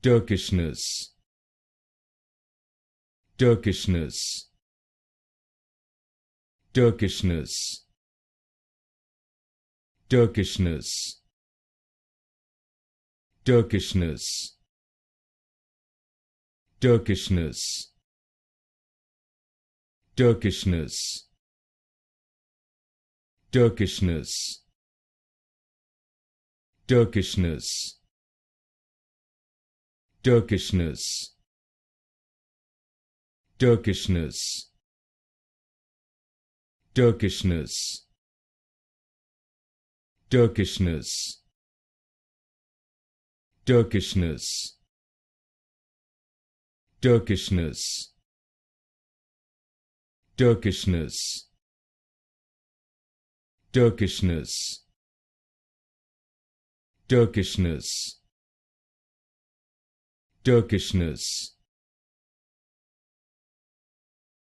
Turkishness, Turkishness, Turkishness, Turkishness, Turkishness, Turkishness, Turkishness, Turkishness, Turkishness, Turkishness, Turkishness, Turkishness, Turkishness, Turkishness, Turkishness, Turkishness, Turkishness, Turkishness, Turkishness,